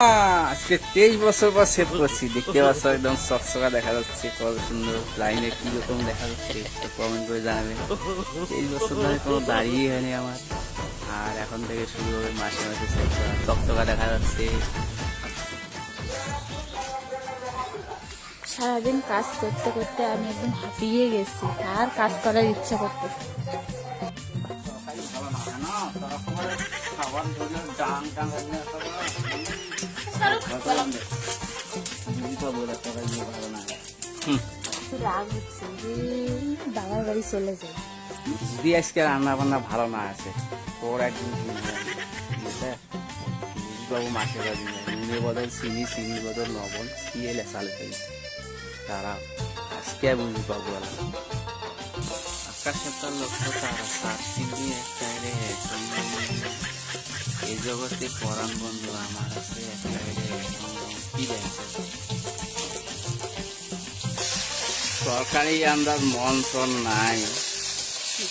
আজকে 23 বছর পর সেট করছি, দেখতে পাচ্ছ একদম চকচকা দেখা যাচ্ছে, কত সুন্দর লাইনে কিরকম দেখা যাচ্ছে কমেন্ট করে জানাবেন। 23 বছর ধরে কোনো দাঁড়িয়ে হয়নি আমার, আর এখন থেকে শুরু হবে মাসে মাসে সেট করা, চকচকা দেখা যাচ্ছে। সারাদিন কাজ করতে করতে আমি একদম হাঁপিয়ে গেছি, আর কাজ করার ইচ্ছা করতে। রাগ হচ্ছে যে বাবার বাড়ি চলে যায়। যদি আজকে রান্না বান্না ভালো না আছে, তোর একদিন বাবু মাসের বাড়ি নুনের বদল চিনি, চিনির বদল লবণ, দিয়ে লেসালে ফেলছে তারা। আজকে বুঝি পাবো আকাশের তার লক্ষ্য তারা সাত চিনি একটা রে, এই জগতে পরাণ বন্ধু আমার আছে একটা রে, কি দেখছে সরকারি আন্দাজ মন নাই।